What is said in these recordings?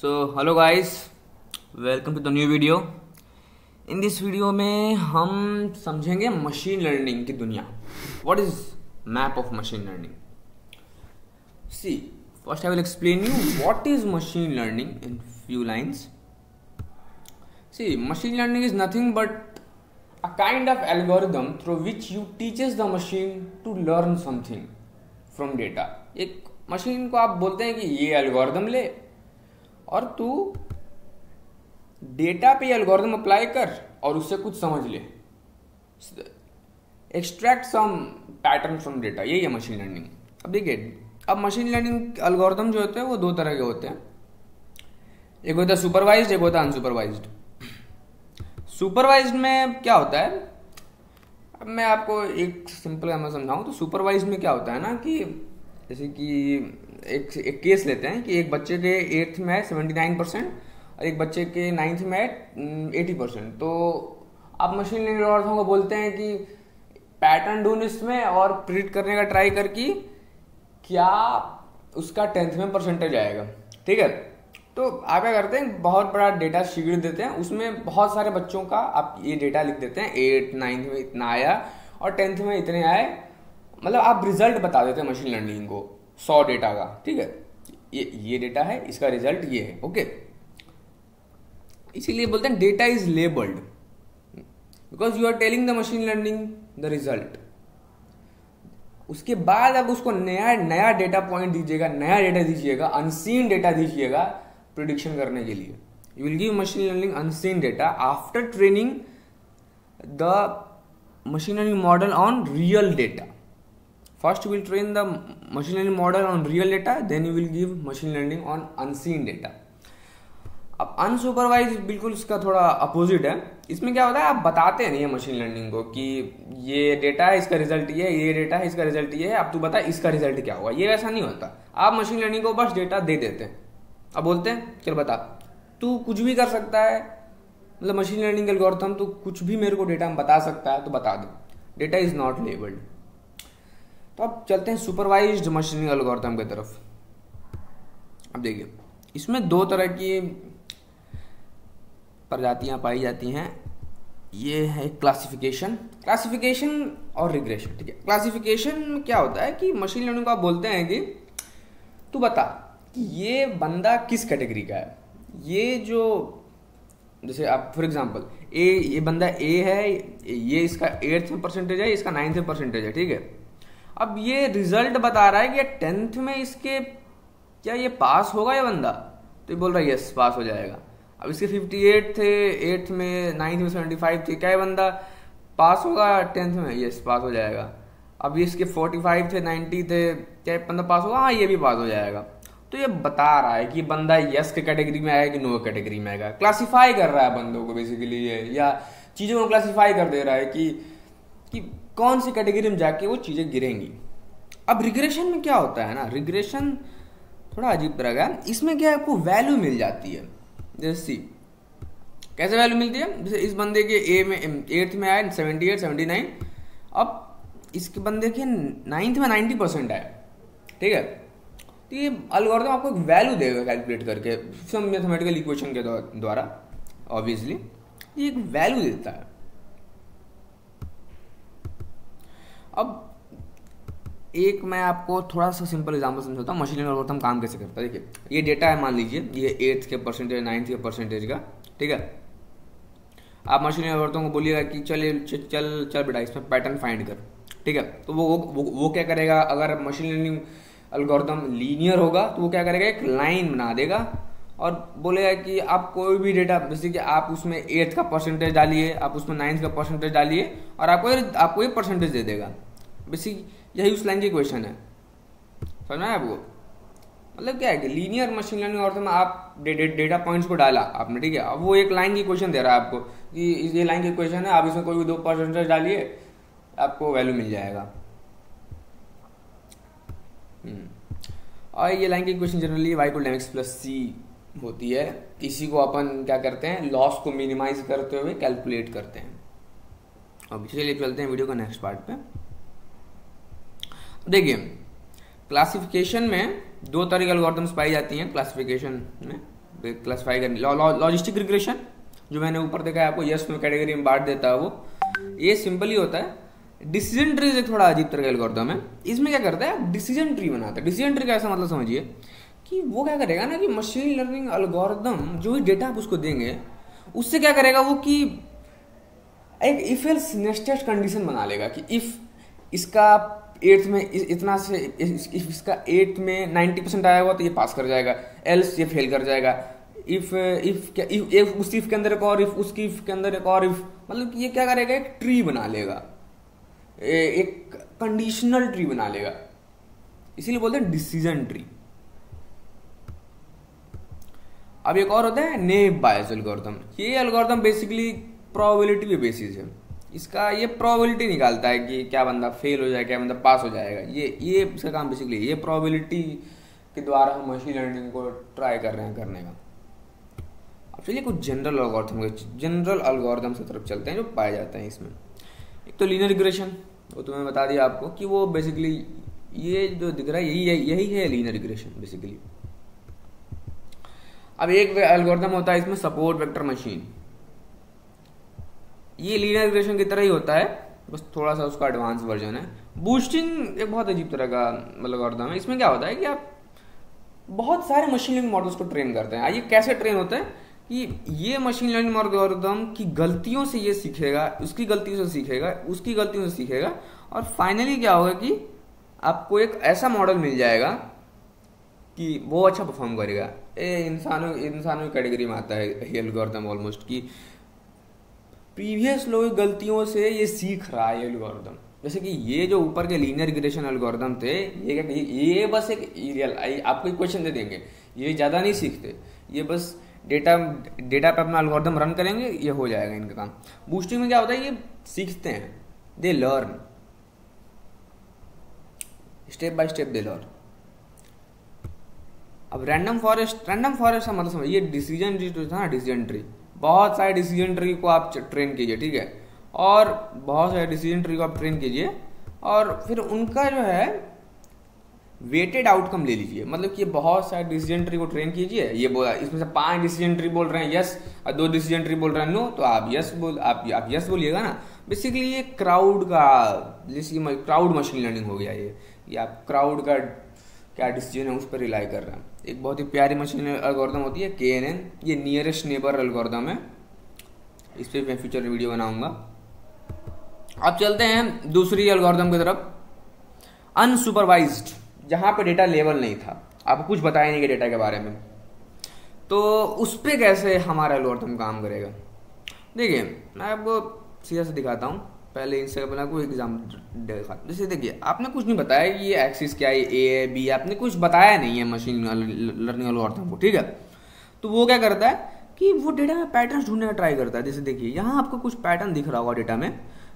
So hello guys, welcome to the new video. In this video में हम समझेंगे machine learning की दुनिया। What is map of machine learning? See, first I will explain you what is machine learning in few lines. See, machine learning is nothing but a kind of algorithm through which you teaches the machine to learn something from data। एक machine को आप बोलते हैं कि ये algorithm ले और तू डेटा पे एल्गोरिदम अप्लाई कर और उससे कुछ समझ ले, extract some pattern from data. यही है मशीन लर्निंग। अब देखिए, अब मशीन लर्निंग एल्गोरिदम जो होते हैं वो दो तरह के होते हैं। एक होता है सुपरवाइज्ड, एक होता है अनसुपरवाइज्ड। सुपरवाइज्ड में क्या होता है, अब मैं आपको एक सिंपल मैं समझाऊं तो सुपरवाइज्ड में क्या होता है ना कि जैसे कि एक केस लेते हैं कि एक बच्चे के 8th में है 79% और एक बच्चे के 9th में है 80%। तो आप मशीन लर्निंग एल्गोरिथम को बोलते हैं कि पैटर्न ढूंढ इसमें और प्रिडिक्ट करने का ट्राई कर कि क्या उसका 10th में परसेंटेज आएगा। ठीक है, तो आप क्या करते हैं, बहुत बड़ा डेटा शीट देते हैं, उसमें बहुत सारे बच्चों का आप ये डेटा लिख देते हैं, 8th 9th में इतना आया और 10th में इतने आए। मतलब आप रिजल्ट बता देते हैं मशीन लर्निंग को 100 डेटा का। ठीक है, ये डेटा है, इसका रिजल्ट ये है। ओके, इसीलिए बोलते हैं data is labelled because you are telling the machine learning the result. उसके बाद अब उसको नया डेटा पॉइंट दीजिएगा, नया डेटा दीजिएगा, अनसीन डेटा दीजिएगा प्रिडिक्शन करने के लिए। You will give machine learning unseen data after training the machine learning model on real data. First you will train the machine learning model on real data, then you will give machine learning on unseen data। अब unsupervised बिल्कुल इसका थोड़ा opposite है। इसमें क्या होता है, आप बताते नहीं है मशीन लर्निंग को कि ये डेटा है, इसका रिजल्ट ये है, ये डेटा है, इसका रिजल्ट ये है, अब तू बता इसका रिजल्ट क्या होगा। ये वैसा नहीं होता। आप मशीन लर्निंग को बस डेटा दे देते हैं, अब बोलते हैं चल बता, तू कुछ भी कर सकता है। मतलब मशीन लर्निंग एल्गोरिथम तू कुछ भी मेरे को डेटा में बता सकता है तो बता दे। Data is not labelled. तो अब चलते हैं सुपरवाइज्ड मशीन एल्गोरिथम की तरफ। अब देखिए, इसमें दो तरह की प्रजातियां पाई जाती हैं। ये है क्लासिफिकेशन और रिग्रेशन। ठीक है, क्लासिफिकेशन में क्या होता है कि मशीन लर्निंग को आप बोलते हैं कि तू बता कि ये बंदा किस कैटेगरी का है। ये जो जैसे आप फॉर एग्जांपल ये बंदा ए है, ये इसका 8th में परसेंटेज है, इसका 9th में परसेंटेज है। ठीक है, अब ये रिजल्ट बता रहा है कि 10th में इसके क्या ये पास होगा ये बंदा, तो ये बोल रहा है यस पास हो जाएगा। अब इसके 58 थे 8th में, 9th में 75 थे, क्या ये बंदा पास होगा 10th में? यस पास हो जाएगा। अब इसके 45 थे 90 थे, क्या ये बंदा पास होगा? हाँ, ये भी पास हो जाएगा। तो ये बता रहा है कि बंदा यस के कैटेगरी में आएगा कि नो कैटेगरी में आएगा। क्लासिफाई कर रहा है बंदों को बेसिकली ये, या चीजों को क्लासिफाई कर दे रहा है कि कौन सी कैटेगरी में जाके वो चीजें गिरेंगी। अब रिग्रेशन में क्या होता है ना, रिग्रेशन थोड़ा अजीब तरह का है। इसमें क्या है, आपको वैल्यू मिल जाती है। जैसे कैसे वैल्यू मिलती है, जैसे इस बंदे के ए में 8th में आए 78 79, अब इसके बंदे के 9th में 90% आए। ठीक है, तो ये एल्गोरिथम आपको एक वैल्यू देगा कैलकुलेट करके सम मैथमेटिकल इक्वेशन के द्वारा। ऑब्वियसली ये एक वैल्यू देता है। अब एक मैं आपको थोड़ा सा सिंपल एग्जांपल समझाता हूँ मशीन लर्निंग एल्गोरिथम काम कैसे करता है। देखिए, ये डेटा है, मान लीजिए ये 8th के परसेंटेज 9th के परसेंटेज का। ठीक है, आप मशीन लर्निंग एल्गोरिथम को बोलिएगा कि चल बेटा इसमें पैटर्न फाइंड कर। ठीक है, तो वो क्या करेगा, अगर मशीन लर्निंग एल्गोरिथम लीनियर होगा तो वो क्या करेगा, एक लाइन बना देगा और बोलेगा कि आप कोई भी डेटा, जैसे कि आप उसमें 8th का परसेंटेज डालिए, आप उसमें 9th का परसेंटेज डालिए और आपको एक परसेंटेज दे देगा। बेसिक यही उस लाइन की क्वेश्चन है। समझ में आया आपको? मतलब क्या है कि लीनियर मशीन लर्निंग एल्गोरिथम में आप डेटा पॉइंट्स को डाला आपने। ठीक है, अब वो एक लाइन की क्वेश्चन दे रहा है आपको कि ये लाइन की क्वेश्चन है, आप इसमें कोई भी 2 परसेंटेज डालिए, आपको वैल्यू मिल जाएगा। और ये लाइन की क्वेश्चन जनरली y = mx+c होती है। इसी को अपन क्या करते हैं, लॉस को मिनिमाइज करते हुए कैलकुलेट करते हैं। अब चलिए चलते हैं वीडियो का नेक्स्ट पार्ट पे। देखिए, क्लासिफिकेशन में दो तरह की एल्गोरिथम्स पाई जाती हैं क्लासिफिकेशन में। क्लासिफाई करनी। लॉजिस्टिक रिग्रेशन जो मैंने ऊपर देखा है आपको, यस नो कैटेगरी में बांट देता है वो, ये सिंपल ही होता है। डिसीजन ट्री एक थोड़ा अजीब तरह का एल्गोरिथम है। इसमें क्या करता है, डिसीजन ट्री बनाता है। डिसीजन ट्री का ऐसा मतलब समझिए कि वो क्या करेगा ना कि मशीन लर्निंग एल्गोरिथम जो भी डेटा आप उसको देंगे उससे क्या करेगा वो कि एक इफ एल्स नेस्टेड कंडीशन बना लेगा कि इफ इसका 8th में इतना से इफ इसका 8th में 90% आया हुआ तो ये पास कर जाएगा, एल्स ये फेल कर जाएगा। इफ उस इफ के अंदर एक और इफ, उसकी इफ के अंदर एक और इफ, मतलब कि ये क्या करेगा, एक ट्री बना लेगा, एक कंडीशनल ट्री बना लेगा। इसीलिए बोलते हैं डिसीजन ट्री। अब एक और होता है नेव बायस एल्गोरिथम। ये एल्गोरिथम बेसिकली प्रोबेबिलिटी पे बेसिस है। इसका ये प्रोबेबिलिटी निकालता है कि क्या बंदा फेल हो जाएगा, क्या बंदा पास हो जाएगा। ये इसका काम बेसिकली ये प्रोबेबिलिटी के द्वारा हम मशीन लर्निंग को ट्राई कर रहे हैं करने का। अब चलिए कुछ जनरल एल्गोरिथम की तरफ चलते हैं जो पाए जाते हैं इसमें। एक तो लीनियर रिग्रेशन, वो तो मैं बता दिया आपको कि वो बेसिकली ये जो दिख रहा है यही है लीनियर रिग्रेशन बेसिकली। अब एक एल्गोरिथम होता है इसमें सपोर्ट वेक्टर मशीन। ये लीनियर रिग्रेशन की तरह ही होता है, बस थोड़ा सा उसका एडवांस वर्जन है। बूस्टिंग एक बहुत अजीब तरह का एल्गोरिथम है। इसमें क्या होता है कि आप बहुत सारे मशीन लर्निंग मॉडल्स को ट्रेन करते हैं। आइए कैसे ट्रेन होता है कि ये मशीन लर्निंग एल्गोरिथम की गलतियों से ये सीखेगा, उसकी गलतियों से सीखेगा, उसकी गलतियों से सीखेगा, और फाइनली क्या होगा कि आपको एक ऐसा मॉडल मिल जाएगा कि वो अच्छा परफॉर्म करेगा। इंसानों की कैटेगरी में आता है ये एल्गोरिथम ऑलमोस्ट, कि प्रीवियस लोगों की गलतियों से ये सीख रहा है एल्गोरिथम। जैसे कि ये जो ऊपर के लीनियर रिग्रेशन एल्गोरिथम थे, ये बस एक रियल आपको एक क्वेश्चन दे देंगे, ये ज़्यादा नहीं सीखते, ये बस डेटा पे अपना एल्गोरिथम रन करेंगे, ये हो जाएगा इनका काम। बूस्टिंग में क्या होता है, ये सीखते हैं, they learn, step by step they learn. अब रैंडम फॉरेस्ट का मतलब समझिए, ये डिसीजन ट्री जो था ना, डिसीजन ट्री, बहुत सारे डिसीजन ट्री को आप ट्रेन कीजिए, ठीक है, और बहुत सारे डिसीजन ट्री को आप ट्रेन कीजिए, और फिर उनका जो है वेटेड आउटकम ले लीजिए। मतलब कि बहुत सारे डिसीजन ट्री को ट्रेन कीजिए, ये बोला इसमें से 5 डिसीजन ट्री बोल रहे हैं यस और 2 डिसीजन ट्री बोल रहे हैं नो, तो आप यस बोलिएगा ना। बेसिकली ये क्राउड मशीन लर्निंग हो गया। ये आप क्राउड का क्या डिसीजन है उस पर रिलाई कर रहे हैं। एक बहुत ही प्यारी मशीन एल्गोरिथम होती है KNN, ये नियरेस्ट नेबर एल्गोरिथम है, इस पर मैं फ्यूचर वीडियो बनाऊंगा। अब चलते हैं दूसरी एल्गोरिथम की तरफ, अनसुपरवाइज्ड, जहां पे डेटा लेवल नहीं था, आपको कुछ बताया नहीं कि डेटा के बारे में, तो उस पर कैसे हमारा एल्गोरिथम काम करेगा। देखिए मैं आपको सीधा से दिखाता हूँ, पहले इनसे बना कोई एग्जाम दिखाता। जैसे देखिए आपने कुछ नहीं बताया कि ये एक्सिस क्या है, ए है बी, आपने कुछ बताया नहीं है मशीन लर्निंग एल्गोरिथम को, ठीक है। तो वो क्या करता है कि वो डेटा में पैटर्न ढूंढने का ट्राई करता है। जैसे देखिए यहाँ आपको कुछ पैटर्न दिख रहा होगा डेटा में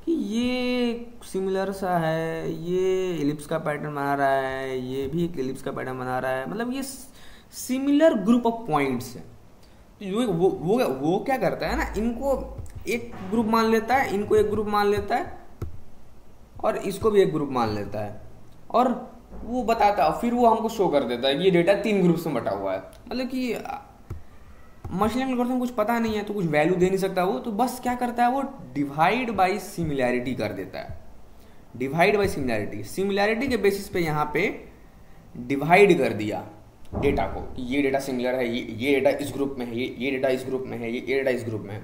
कि ये सिमिलर सा है, ये एलिप्स का पैटर्न बना रहा है, ये भी एक एलिप्स का पैटर्न बना रहा है, मतलब ये सिमिलर ग्रुप ऑफ पॉइंट्स है। वो क्या करता है ना, इनको एक ग्रुप मान लेता है, इनको एक ग्रुप मान लेता है, और इसको भी एक ग्रुप मान लेता है, और वो बताता है, फिर वो हमको शो कर देता है कि ये डेटा 3 ग्रुप्स में बटा हुआ है। मतलब कि मशीन लर्निंग एल्गोरिथम कुछ पता नहीं है तो कुछ वैल्यू दे नहीं सकता वो, तो बस क्या करता है वो डिवाइड बाय सिमिलैरिटी कर देता है। डिवाइड बाय सिमिलैरिटी के बेसिस पे यहाँ पे डिवाइड कर दिया डेटा को, ये डेटा सिमिलर है, ये डेटा इस ग्रुप में है, ये डेटा इस ग्रुप में है, ये डेटा इस ग्रुप में है।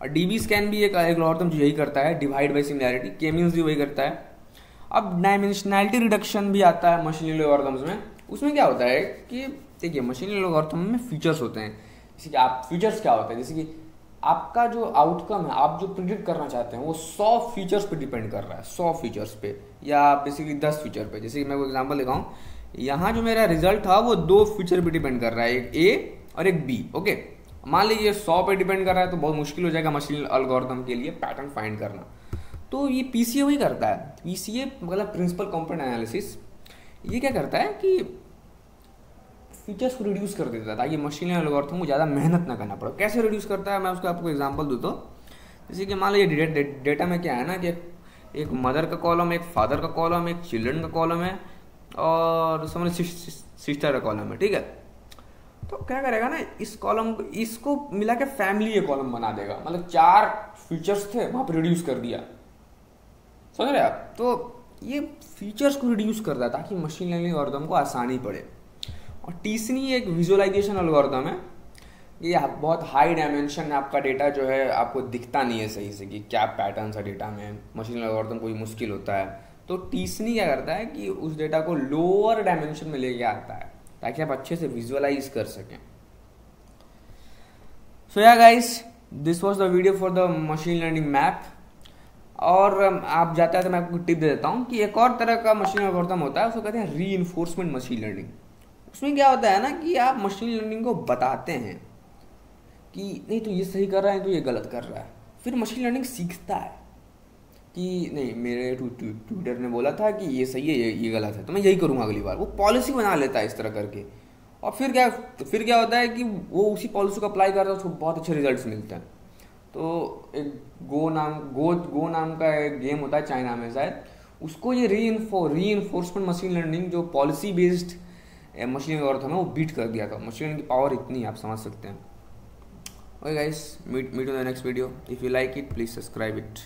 और DB स्कैन भी एक एल्गोरिथम जो यही करता है, डिवाइड बाय सिमिलैरिटी। K-मींस भी वही करता है। अब डायमेंशनैलिटी रिडक्शन भी आता है मशीन लर्निंग एल्गोरिथम्स में। उसमें क्या होता है कि देखिए मशीन लर्निंग एल्गोरिथम में फीचर्स होते हैं, जैसे कि आप फीचर्स क्या होता है, जैसे कि आपका जो आउटकम है, आप जो प्रिडिक्ट करना चाहते हैं वो 100 फीचर्स पे डिपेंड कर रहा है, 100 फीचर्स पे, या बेसिकली 10 फीचर पे। जैसे कि मैं वो एग्जांपल दिखाऊं, यहाँ जो मेरा रिजल्ट था वो 2 फीचर पे डिपेंड कर रहा है, एक A और एक B, ओके। मान लीजिए 100 पे डिपेंड कर रहा है तो बहुत मुश्किल हो जाएगा मशीन एल्गोरिथम के लिए पैटर्न फाइंड करना। तो ये PCA वही करता है। PCA मतलब प्रिंसिपल कंपोनेंट एनालिसिस। ये क्या करता है कि फीचर्स को रिड्यूस कर देता है ताकि मशीन लर्निंग एल्गोरिथम को ज़्यादा मेहनत ना करना पड़े। कैसे रिड्यूस करता है, मैं उसका आपको एग्जांपल दूँ तो जैसे कि मान लीजिए डेटा में क्या है ना कि एक मदर का कॉलम, एक फादर का कॉलम, एक चिल्ड्रन का कॉलम है, और समझ सिस्टर का कॉलम है, ठीक है। तो क्या करेगा ना, इस कॉलम को, इसको मिला के फैमिली कॉलम बना देगा। मतलब 4 फीचर्स थे, वहां पर रिड्यूस कर दिया। समझ रहे आप? तो ये फीचर्स को रिड्यूस करता है ताकि मशीन लर्निंग एल्गोरिथम को आसानी पड़े। और तीसरी एक विजुअलाइजेशन एल्गोरिथम है। ये बहुत हाई डायमेंशन में आपका डेटा जो है आपको दिखता नहीं है सही से कि क्या पैटर्न है डेटा में, मशीन लर्निंग एल्गोरिथम कोई मुश्किल होता है। तो टीसनी क्या करता है कि उस डेटा को लोअर डायमेंशन में लेके आता है ताकि आप अच्छे से विजुअलाइज कर सकें। सो या guys, this was the video for the machine learning map. और आप जाते हैं तो मैं आपको टिप दे देता हूँ कि एक और तरह का मशीन लर्निंग एल्गोरिथम होता है, उसको कहते हैं रीइंफोर्समेंट मशीन लर्निंग। उसमें क्या होता है ना कि आप मशीन लर्निंग को बताते हैं कि नहीं तो ये सही कर रहा है, तो ये गलत कर रहा है। फिर मशीन लर्निंग सीखता है कि नहीं, मेरे ट्यूटर ने बोला था कि ये सही है, ये गलत है, तो मैं यही करूँगा अगली बार। वो पॉलिसी बना लेता है इस तरह करके। और फिर क्या होता है कि वो उसी पॉलिसी को अप्लाई करता है, उसको बहुत अच्छे रिजल्ट्स मिलते हैं। तो एक गो नाम का एक गेम होता है चाइना में शायद, उसको ये रीइंफोर्समेंट मशीन लर्निंग जो पॉलिसी बेस्ड मशीन एल्गोरिथम है वो बीट कर दिया था। मशीन लर्निंग की पावर इतनी, आप समझ सकते हैं। Okay guys, meet on the next video. If you like it, please subscribe it.